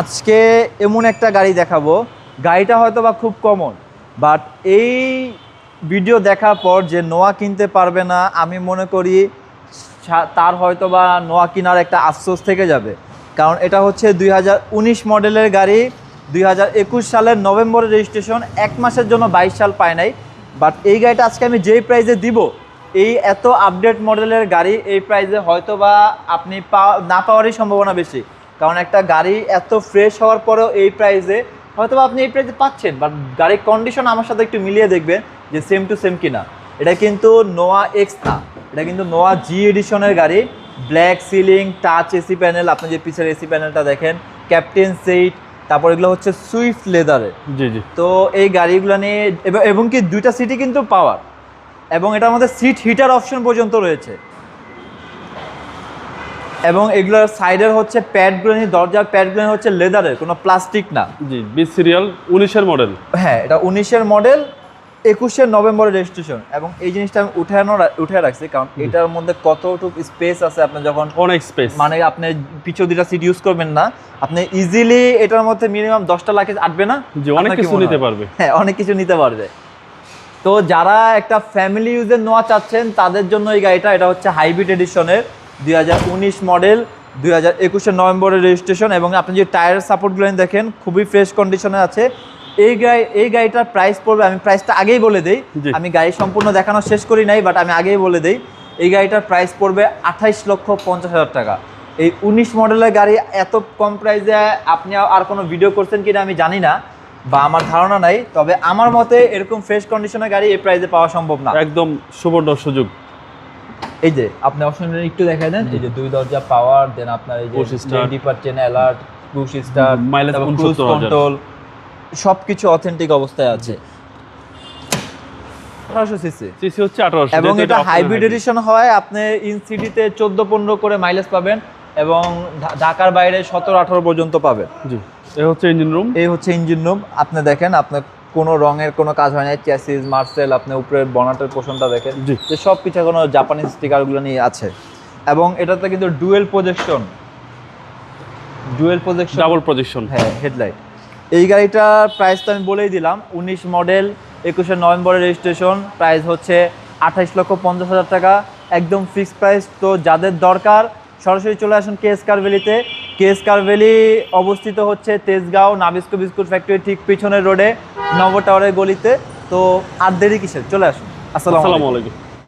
আজকে এমন একটা গাড়ি দেখাবো, গাড়িটা হয়তো বা খুব কমন, বাট এই ভিডিও দেখার পর যে নোয়া কিনতে পারবে না, আমি মনে করি তার হয়তো বা নোয়া কেনার একটা আফসোস থেকে যাবে। কারণ এটা হচ্ছে 2019 মডেলের গাড়ি, 2021 সালের নভেম্বরের রেজিস্ট্রেশন, 1 মাসের জন্য 22 সাল পায় নাই। বাট এই গাড়িটা আজকে আমি যেই প্রাইসে দিব, এই এত আপডেট মডেলের গাড়ি এই প্রাইসে হয়তো বা আপনি না পাওয়ারই সম্ভাবনা বেশি। কারণ একটা গাড়ি এত ফ্রেশ হওয়ার পরেও এই প্রাইসে হয়তো বা আপনি এই প্রাইসে পাচ্ছেন, বাট গাড়ির কন্ডিশন আমার সাথে একটু মিলিয়ে দেখবেন যে সেম টু সেম কিনা। এটা কিন্তু নোয়া এক্স না, এটা কিন্তু নোয়া জি এডিশনের গাড়ি। Black ceiling, touch AC panel, আপনি যে পিছের এসি প্যানেলটা দেখেন, ক্যাপ্টেন সিট, তারপর এগুলো হচ্ছে সুইফট লেদারে। জি জি। তো এই গাড়িগুলো নিয়ে এবং কি দুইটা সিটই কিন্তু পাওয়ার, এবং এটার মধ্যে সিট হিটার অপশন পর্যন্ত রয়েছে। এবং এগুলোর সাইডের হচ্ছে প্যাডগুলো নিয়ে, দরজার প্যাডগুলো হচ্ছে লেদারের, কোনো প্লাস্টিক না। জি, 20 সিরিয়াল 19-এর মডেল। হ্যাঁ, এটা 19-এর মডেল, 21-এর নভেম্বরের রেজিস্ট্রেশন। এবং এই জিনিসটা আমি উঠে রাখছি কারণ এটার মধ্যে কতটুকু স্পেস আছে। আপনি যখন অনেক স্পেস, মানে আপনি পিছু দুটা সিট ইউজ করবেন না, আপনি ইজিলি এটার মধ্যে মিনিমাম 10টা লাগেজ আটবে না। যে অনেক কিছু নিতে পারবে। হ্যাঁ, অনেক কিছু নিতে পারবে। তো যারা একটা ফ্যামিলি ইউজের নোয়া চাচ্ছেন তাদের জন্য এই গাড়িটা। এটা হচ্ছে হাইব্রিড এডিশনের 2019 মডেল, 2021-এর নভেম্বরের রেজিস্ট্রেশন। এবং আপনি যে টায়ারের সাপোর্টগুলো দেখেন খুবই ফ্রেশ কন্ডিশনে আছে। এই গাড়িটার প্রাইস পড়বে, আমি প্রাইসটা আগেই বলে দিই, আমি গাড়ি সম্পূর্ণ দেখানো শেষ করি নাই, বাট আমি আগেই বলে দিই, এই গাড়িটার প্রাইস পড়বে 28,50,000 টাকা। এই 19 মডেলের গাড়ি এত কম প্রাইসে আপনি আর কোনো ভিডিও করছেন কিনা আমি জানি না, বা আমার ধারণা নাই, তবে আমার মতে এরকম ফ্রেশ কন্ডিশনের গাড়ি এই প্রাইসে পাওয়া সম্ভব না। একদম সুবর্ণ সুযোগ। এই যে আপনি অপশনটা একটু দেখাই দেন, এই যে 2 দরজা পাওয়ার, দেন আপনার এই যে ডিপারচেন alert, cruise start, mileage control, সবকিছু অথেন্টিক অবস্থায় আছে। 1800 সিসি, সিসি হচ্ছে 1800, এবং এটা হাইব্রিড এডিশন হয়। আপনি ইন সিটিতে 14-15 করে মাইলেজ পাবেন, এবং ঢাকার বাইরে 17-18 পর্যন্ত পাবেন। জি, এই হচ্ছে ইঞ্জিন রুম। এই হচ্ছে ইঞ্জিন রুম। আপনি দেখেন, আপনার কোনো রঙের কোনো কাজ হয় না, চ্যাসিস, মার্সেল, আপনি উপরের বনাটের পোর্শনটা দেখেন যে সব কিছু কোনো জাপানিজ স্টিকারগুলো নিয়ে আছে। এবং এটাতে কিন্তু ডুয়েল প্রজেকশন, ডাবল প্রজেকশন, হ্যাঁ, হেডলাইট। এই গাড়িটার প্রাইস তো আমি বলেই দিলাম, 19 মডেল, 21-এর নভেম্বরের রেজিস্ট্রেশন, প্রাইস হচ্ছে 28,50,000 টাকা, একদম ফিক্সড প্রাইস। তো যাদের দরকার সরাসরি চলে আসুন কেএস কার ভ্যালিতে। কেএস কার ভ্যালি অবস্থিত হচ্ছে তেজগাঁও নাবিস্কো বিস্কুট ফ্যাক্টরি ঠিক পিছনের রোডে, নব টাওয়ারের গলিতে। তো আর দেরি কিসের, চলে আসুন। আসসালামু আলাইকুম।